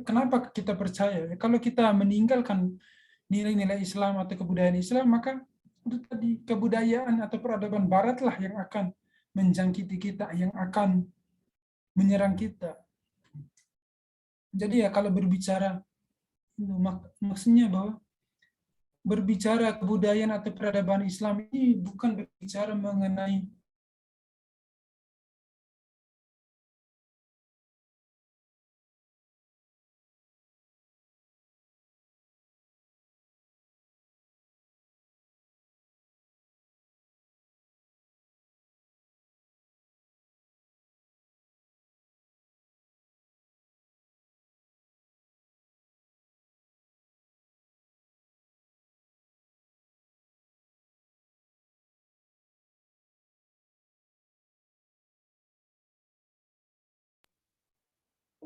Kenapa kita percaya? Kalau kita meninggalkan nilai-nilai Islam atau kebudayaan Islam, maka itu tadi kebudayaan atau peradaban Barat lah yang akan menjangkiti kita, yang akan menyerang kita. Jadi ya kalau berbicara, maksudnya bahwa berbicara kebudayaan atau peradaban Islam ini bukan berbicara mengenai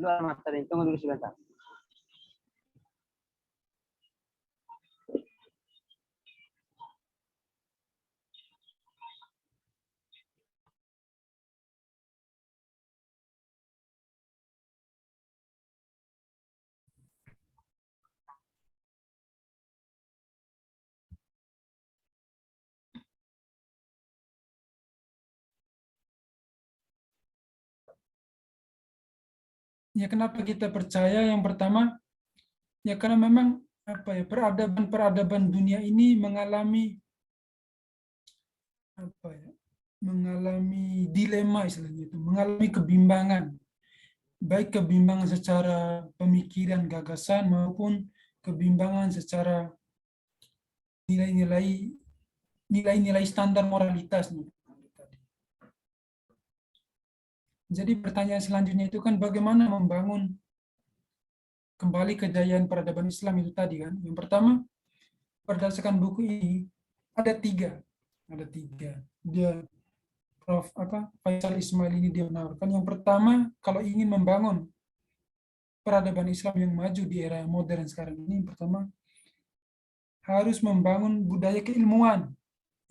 Dulu Mas, tadi tunggu dulu sebentar. ya kenapa kita percaya? Yang pertama, ya karena memang peradaban dunia ini mengalami mengalami dilema istilahnya itu, mengalami kebimbangan, baik kebimbangan secara pemikiran gagasan maupun kebimbangan secara nilai-nilai standar moralitasnya. Jadi pertanyaan selanjutnya itu kan bagaimana membangun kembali kejayaan peradaban Islam itu tadi kan. Yang pertama, berdasarkan buku ini ada tiga. Dia Prof. Faisal Ismail ini dia menawarkan. Yang pertama, kalau ingin membangun peradaban Islam yang maju di era modern sekarang ini, yang pertama harus membangun budaya keilmuan.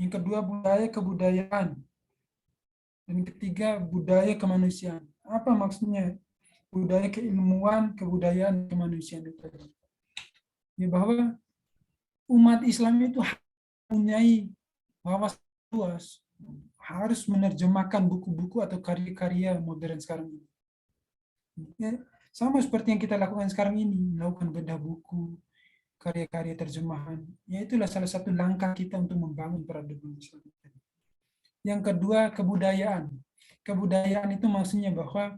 Yang kedua, budaya kebudayaan. Dan yang ketiga, budaya kemanusiaan. Apa maksudnya budaya keilmuan, kebudayaan, kemanusiaan itu tadi? Ya bahwa umat Islam itu mempunyai wawasan luas, harus menerjemahkan buku-buku atau karya-karya modern sekarang ini. Ya, sama seperti yang kita lakukan sekarang ini, melakukan bedah buku, karya-karya terjemahan. Ya itulah salah satu langkah kita untuk membangun peradaban Islam. Yang kedua, kebudayaan. Kebudayaan itu maksudnya bahwa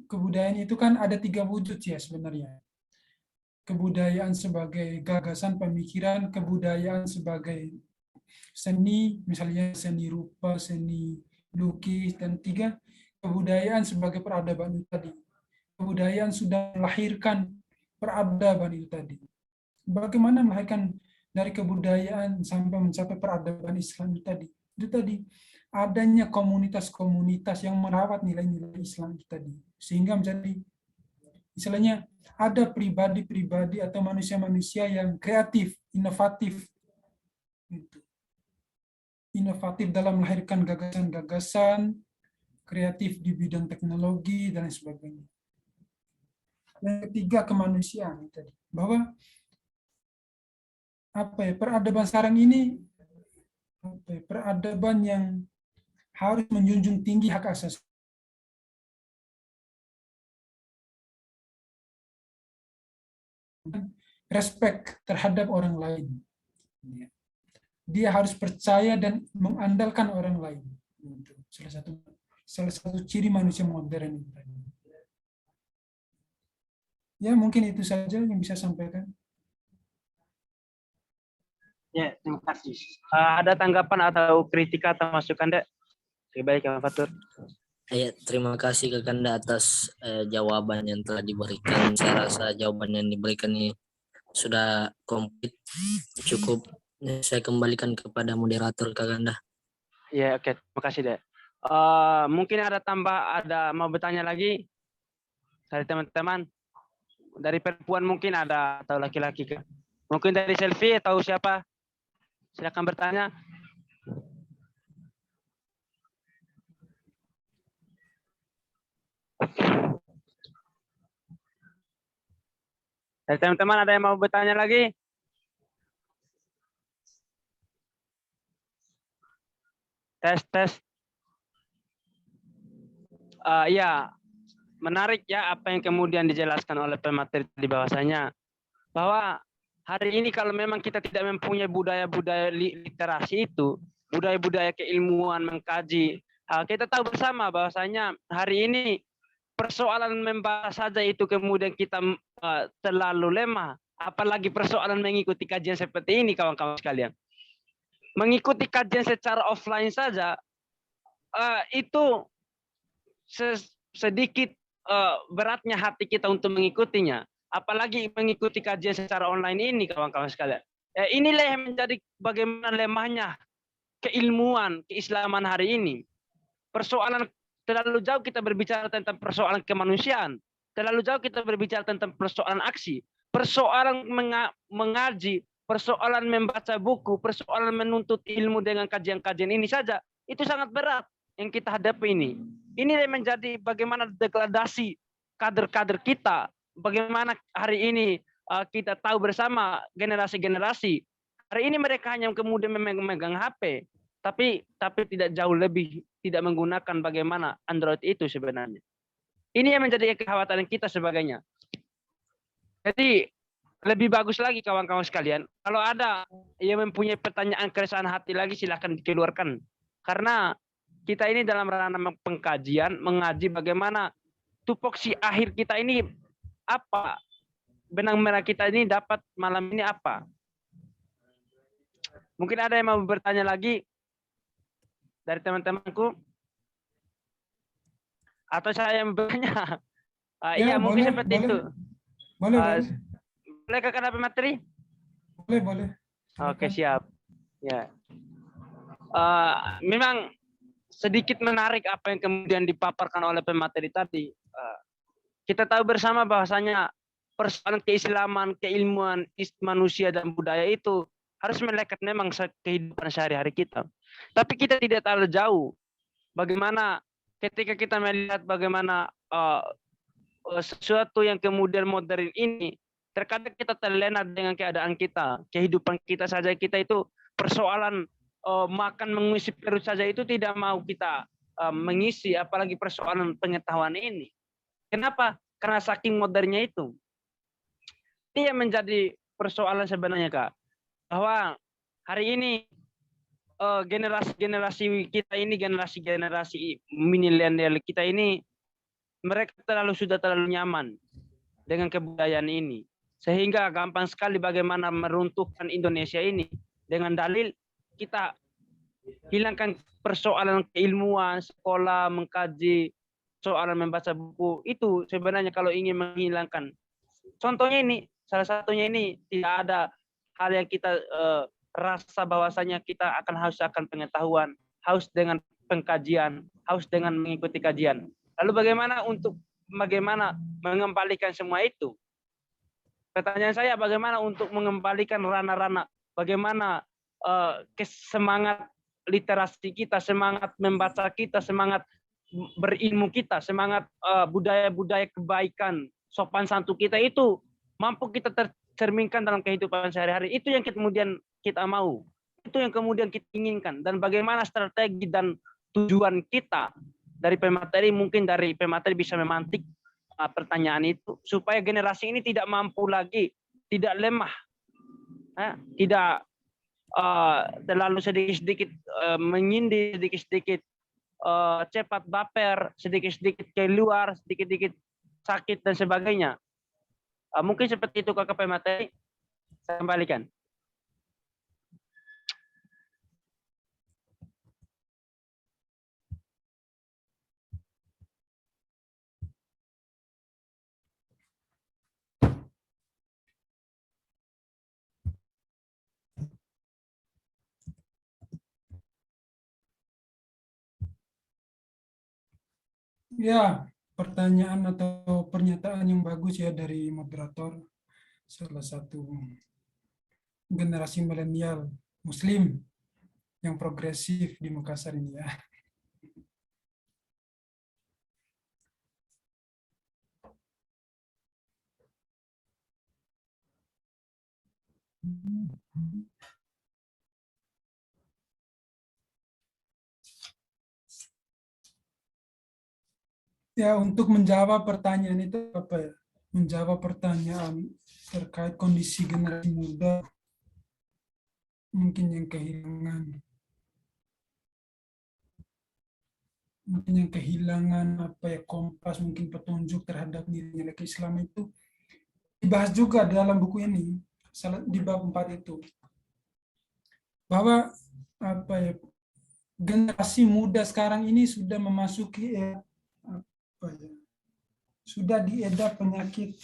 kebudayaan itu kan ada 3 wujud ya sebenarnya. Kebudayaan sebagai gagasan pemikiran, kebudayaan sebagai seni, misalnya seni rupa, seni lukis, dan 3, kebudayaan sebagai peradaban itu tadi. Kebudayaan sudah melahirkan peradaban itu tadi. Bagaimana melahirkan dari kebudayaan sampai mencapai peradaban Islam itu tadi? Itu tadi adanya komunitas-komunitas yang merawat nilai-nilai Islam itu tadi, sehingga menjadi istilahnya ada pribadi-pribadi atau manusia-manusia yang kreatif, inovatif, inovatif dalam melahirkan gagasan-gagasan, kreatif di bidang teknologi dan sebagainya. Yang ketiga, kemanusiaan tadi, bahwa peradaban sekarang ini peradaban yang harus menjunjung tinggi hak asasi, respect terhadap orang lain. Dia harus percaya dan mengandalkan orang lain. Salah satu ciri manusia modern. Ya, mungkin itu saja yang bisa sampaikan. Ya, terima kasih. Ada tanggapan atau kritik atau masukan, Dek? Baik, Kang Fatur. Ya, terima kasih Kakanda atas jawaban yang telah diberikan. Saya rasa jawaban yang diberikan ini sudah komplit, cukup. Saya kembalikan kepada moderator Kakanda. Ya, oke. Terima kasih, Dek. Mungkin ada mau bertanya lagi dari teman-teman. Dari perempuan mungkin ada, atau laki-laki. Mungkin dari Selfie atau siapa? Silakan bertanya. Dari teman-teman ada yang mau bertanya lagi? Tes. Ya, menarik ya apa yang kemudian dijelaskan oleh pemateri di bahwasanya bahwa hari ini kalau memang kita tidak mempunyai budaya-budaya literasi itu, budaya-budaya keilmuan mengkaji, kita tahu bersama bahwasanya hari ini persoalan membahas saja itu kemudian kita terlalu lemah, apalagi persoalan mengikuti kajian seperti ini, kawan-kawan sekalian. Mengikuti kajian secara offline saja itu sedikit beratnya hati kita untuk mengikutinya, apalagi mengikuti kajian secara online ini, kawan-kawan sekalian. Inilah yang menjadi bagaimana lemahnya keilmuan keislaman hari ini. Persoalan terlalu jauh kita berbicara tentang persoalan kemanusiaan, terlalu jauh kita berbicara tentang persoalan aksi, persoalan mengaji, persoalan membaca buku, persoalan menuntut ilmu dengan kajian-kajian ini saja, itu sangat berat yang kita hadapi ini. Ini yang menjadi bagaimana degradasi kader-kader kita, bagaimana hari ini kita tahu bersama generasi-generasi, hari ini mereka hanya kemudian memegang HP, tapi tidak jauh lebih tidak menggunakan bagaimana Android itu sebenarnya. Ini yang menjadi kekhawatiran kita sebagainya. Jadi lebih bagus lagi kawan-kawan sekalian, kalau ada yang mempunyai pertanyaan keresahan hati lagi silahkan dikeluarkan. Karena kita ini dalam ranah pengkajian, mengaji bagaimana tupoksi akhir kita ini apa, benang merah kita ini dapat malam ini apa. Mungkin ada yang mau bertanya lagi dari teman-temanku? Atau saya yang bertanya? Iya, mungkin seperti itu. Boleh Kakak dapat materi? Boleh. Oke, siap. Ya. Memang sedikit menarik apa yang kemudian dipaparkan oleh pemateri tadi. Kita tahu bersama bahwasanya persoalan keislaman, keilmuan, manusia dan budaya itu harus melekat memang kehidupan sehari-hari kita. Tapi kita tidak terlalu jauh. Bagaimana ketika kita melihat bagaimana sesuatu yang kemudian modern ini, terkadang kita terlena dengan keadaan kita, kehidupan kita saja, kita itu persoalan makan mengisi perut saja itu tidak mau kita mengisi, apalagi persoalan pengetahuan ini. Kenapa? Karena saking modernnya itu. Ini yang menjadi persoalan sebenarnya, Kak. Bahwa hari ini generasi kita ini, generasi milenial kita ini, mereka sudah terlalu nyaman dengan kebudayaan ini. Sehingga gampang sekali bagaimana meruntuhkan Indonesia ini dengan dalil kita hilangkan persoalan keilmuan, sekolah, mengkaji, soalan membaca buku. Itu sebenarnya kalau ingin menghilangkan. Contohnya ini, salah satunya ini tidak ada hal yang kita rasa bahwasanya kita haus akan pengetahuan, haus dengan pengkajian, haus dengan mengikuti kajian. Lalu bagaimana mengembalikan semua itu? Pertanyaan saya, bagaimana untuk mengembalikan rana-rana, bagaimana semangat literasi kita, semangat membaca kita, semangat berilmu kita, semangat budaya-budaya kebaikan, sopan santun kita itu mampu kita tercerminkan dalam kehidupan sehari-hari. Itu yang kemudian kita mau, itu yang kemudian kita inginkan. Dan bagaimana strategi dan tujuan kita dari pemateri, mungkin dari pemateri bisa memantik pertanyaan itu supaya generasi ini tidak mampu lagi, tidak lemah, tidak terlalu sedikit-sedikit menyindir, sedikit-sedikit cepat baper, sedikit-sedikit keluar, sedikit-sedikit sakit dan sebagainya. Mungkin seperti itu KKP materi. Saya kembalikan. Ya, pertanyaan atau pernyataan yang bagus ya dari moderator. Salah satu generasi milenial Muslim yang progresif di Makassar ini ya. Ya, untuk menjawab pertanyaan itu apa ya? Menjawab pertanyaan terkait kondisi generasi muda mungkin yang kehilangan apa ya, kompas, mungkin petunjuk terhadap nilai-nilai keislaman itu dibahas juga dalam buku ini, di bab 4 itu, bahwa apa ya, generasi muda sekarang ini sudah memasuki apa ya, sudah diedar penyakit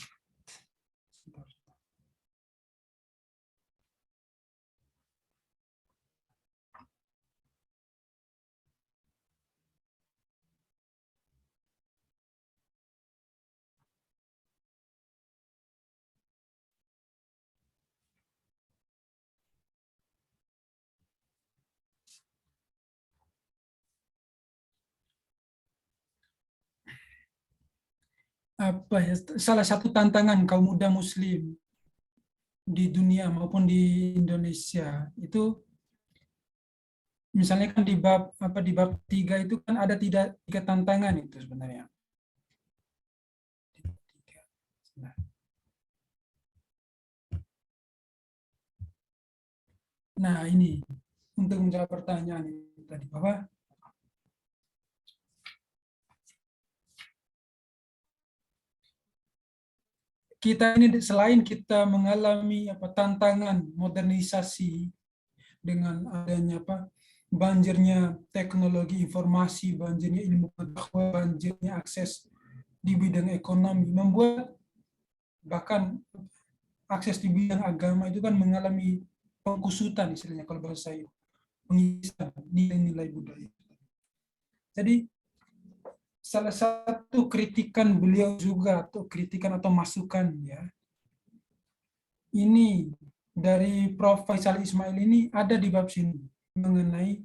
apa ya, salah satu tantangan kaum muda Muslim di dunia maupun di Indonesia itu, misalnya kan di bab 3 itu kan ada tiga tantangan itu sebenarnya. Nah, ini untuk menjawab pertanyaan ini tadi, bahwa kita ini selain kita mengalami tantangan modernisasi dengan adanya banjirnya teknologi informasi, banjirnya ilmu pengetahuan, banjirnya akses di bidang ekonomi, membuat bahkan akses di bidang agama itu kan mengalami pengkusutan, istilahnya kalau bahasa saya, pengisahan nilai-nilai budaya. Jadi salah satu kritikan beliau juga, atau kritikan atau masukan ya, ini dari Prof. Faisal Ismail ini ada di bab sini mengenai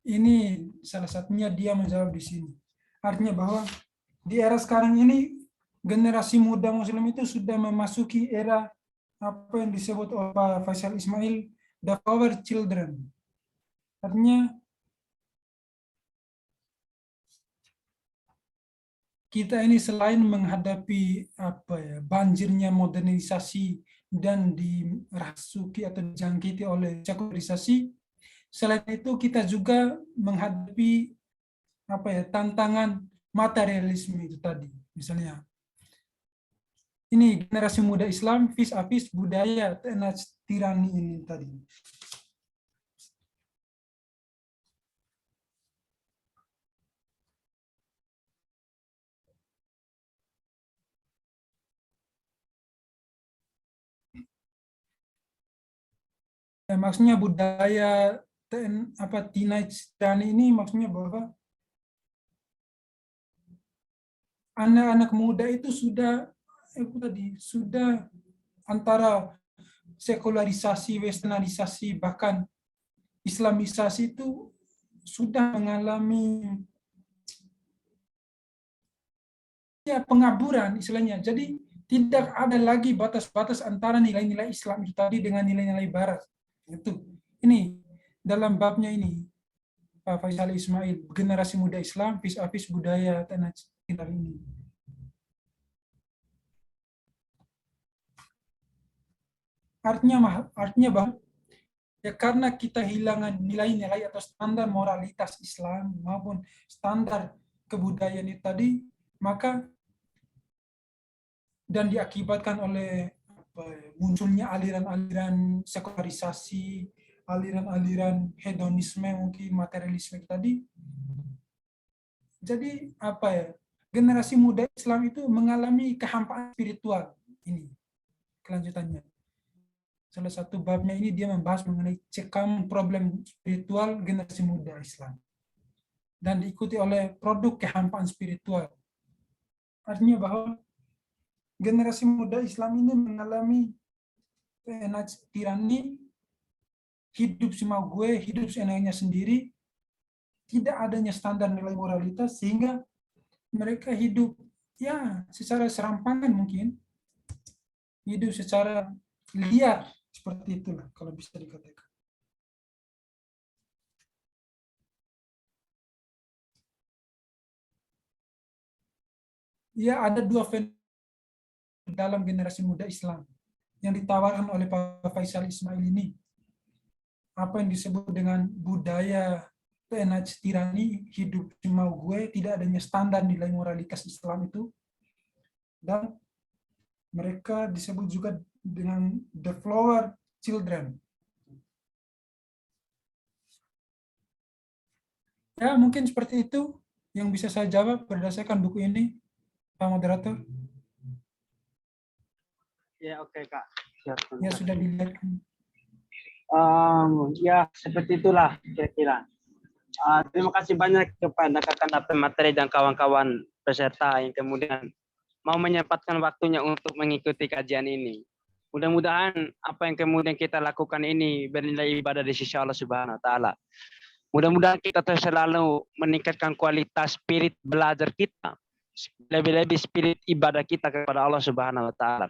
ini, salah satunya dia menjawab di sini. Artinya bahwa di era sekarang ini generasi muda Muslim itu sudah memasuki era apa yang disebut oleh Pak Faisal Ismail the power children. Artinya kita ini selain menghadapi banjirnya modernisasi dan dirasuki atau dijangkiti oleh sekularisasi, selain itu kita juga menghadapi tantangan materialisme itu tadi. Misalnya ini generasi muda Islam vis-a-vis budaya tirani ini tadi. Ya, maksudnya budaya teenage tirani ini maksudnya bahwa anak-anak muda itu sudah antara sekularisasi, westernisasi, bahkan islamisasi itu sudah mengalami pengaburan istilahnya. Jadi tidak ada lagi batas-batas antara nilai-nilai Islam itu tadi dengan nilai-nilai Barat. Ini dalam babnya ini, Pak Faisal Ismail, generasi muda Islam, vis-a-vis budaya tanah Tiran ini. Artinya bahwa ya karena kita hilangan nilai-nilai atau standar moralitas Islam maupun standar kebudayaan itu tadi, maka dan diakibatkan oleh munculnya aliran-aliran sekularisasi, aliran-aliran hedonisme, mungkin materialisme tadi. Jadi generasi muda Islam itu mengalami kehampaan spiritual ini kelanjutannya. Salah satu babnya ini dia membahas mengenai cekam problem spiritual generasi muda Islam dan diikuti oleh produk kehampaan spiritual. Artinya bahwa generasi muda Islam ini mengalami tirani, hidup semau gue, hidup seenaknya sendiri, tidak adanya standar nilai moralitas, sehingga mereka hidup ya secara serampangan, mungkin hidup secara liar, seperti itulah kalau bisa dikatakan. Ya, ada dua fenomena dalam generasi muda Islam yang ditawarkan oleh Pak Faisal Ismail ini. Apa yang disebut dengan budaya tirani, hidup semau gue, tidak adanya standar nilai moralitas Islam itu. Dan mereka disebut juga dengan the flower children. Ya, mungkin seperti itu yang bisa saya jawab berdasarkan buku ini, Pak Moderator. Ya, oke, Kak. Ya, sudah dilihat. Ya, seperti itulah kira-kira. Terima kasih banyak kepada Kakanda pemateri dan kawan-kawan peserta yang kemudian mau menyempatkan waktunya untuk mengikuti kajian ini. Mudah-mudahan apa yang kemudian kita lakukan ini bernilai ibadah di sisi Allah Subhanahu wa taala. Mudah-mudahan kita terus selalu meningkatkan kualitas spirit belajar kita, lebih-lebih spirit ibadah kita kepada Allah Subhanahu wa taala.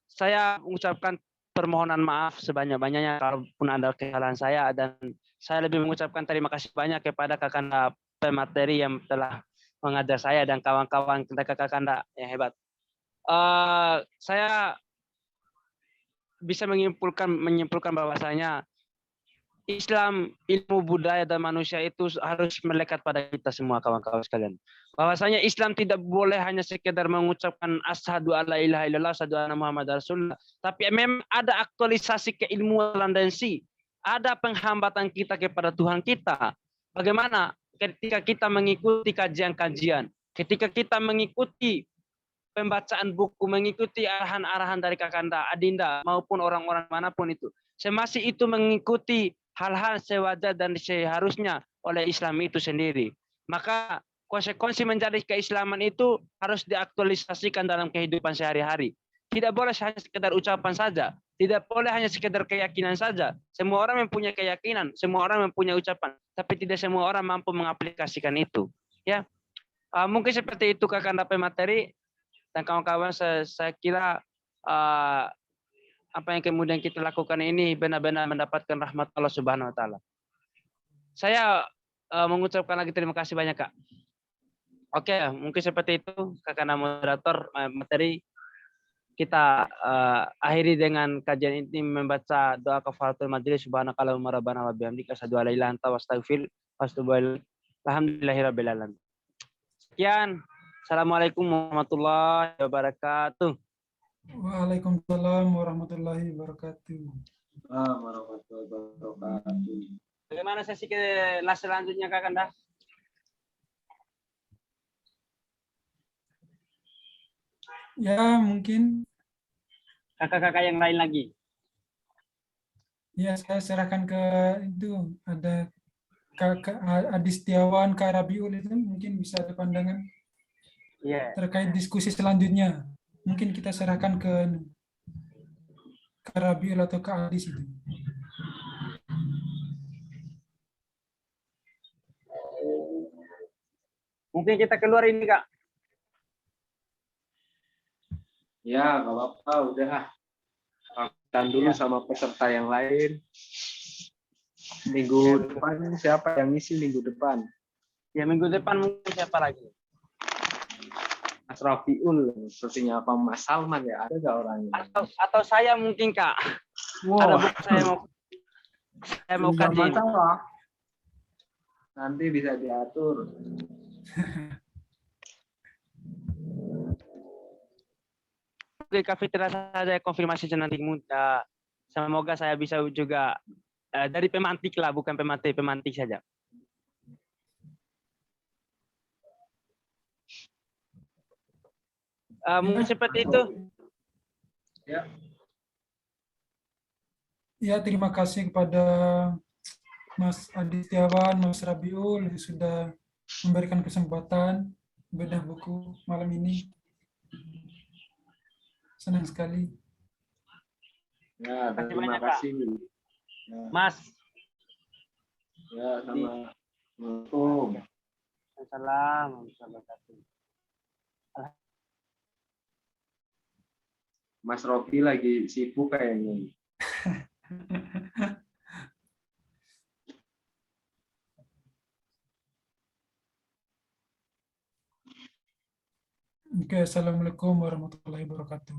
Saya mengucapkan permohonan maaf sebanyak-banyaknya kalaupun ada kesalahan saya, dan saya lebih mengucapkan terima kasih banyak kepada Kakanda pemateri yang telah mengajar saya dan kawan-kawan Kakanda yang hebat. Saya bisa menyimpulkan bahwasanya Islam, ilmu budaya dan manusia itu harus melekat pada kita semua kawan-kawan sekalian. Bahwasanya Islam tidak boleh hanya sekedar mengucapkan asyhadu alla ilaha illallah, asyhadu anna muhammadar rasulullah, tapi memang ada aktualisasi keilmuan tendensi, ada penghambatan kita kepada Tuhan kita. Bagaimana ketika kita mengikuti kajian-kajian, ketika kita mengikuti pembacaan buku, mengikuti arahan-arahan dari Kakanda, Adinda, maupun orang-orang manapun itu, semasa itu mengikuti hal-hal sewajar dan seharusnya oleh Islam itu sendiri. Maka konsekuensi menjadi keislaman itu harus diaktualisasikan dalam kehidupan sehari-hari. Tidak boleh hanya sekedar ucapan saja, tidak boleh hanya sekedar keyakinan saja. Semua orang mempunyai keyakinan, semua orang mempunyai ucapan, tapi tidak semua orang mampu mengaplikasikan itu. Ya, mungkin seperti itu Kakanda pemateri dan kawan-kawan. Saya kira apa yang kemudian kita lakukan ini benar-benar mendapatkan rahmat Allah Subhanahu wa taala. Saya mengucapkan lagi terima kasih banyak, Kak. Oke, mungkin seperti itu Kakanda moderator materi. Kita akhiri dengan kajian ini membaca doa kafaratul majelis, subhanakallahumma rabbana wa bihamdika asyhadu an la ilaha illa anta astaghfiruka wa atubu ilaik. Alhamdulillahirabbil alamin. Sekian. Assalamualaikum warahmatullahi wabarakatuh. Waalaikumsalam warahmatullahi wabarakatuh. Warahmatullahi wabarakatuh. Bagaimana sesi kelas selanjutnya Kakanda? Ya, mungkin Kakak-kakak yang lain lagi. ya saya serahkan ke itu, ada Kakak Adi Setiawan, Kak Rabiul, itu mungkin bisa ada pandangan terkait diskusi selanjutnya. Mungkin kita serahkan ke Kak Rabiul atau Kak Adis itu. Mungkin kita keluar ini, Kak. Ya, nggak apa-apa, udah. Pamitan dulu sama peserta yang lain. Minggu depan siapa yang ngisi minggu depan? Ya minggu depan mungkin siapa lagi? Mas Rafiul, sepertinya apa Mas Salman ya? Ada nggak orangnya? Atau saya mungkin Kak. Ada buku saya mau Nggak kaji. masalah. Nanti bisa diatur. Oke, Kak Fitra saja konfirmasi nanti muda. Semoga saya bisa juga dari pemantik lah, bukan pemantik saja. Mungkin seperti itu. Ya. Ya, terima kasih kepada Mas Adi Setiawan, Mas Rabiul yang sudah memberikan kesempatan bedah buku malam ini. Senang sekali. Ya, Terima terima kasih banyak, Kak. kasih. Ya, Mas. ya sama. Assalamualaikum. Assalamualaikum. Mas Rofi lagi sibuk kayaknya. Oke, Assalamualaikum warahmatullahi wabarakatuh.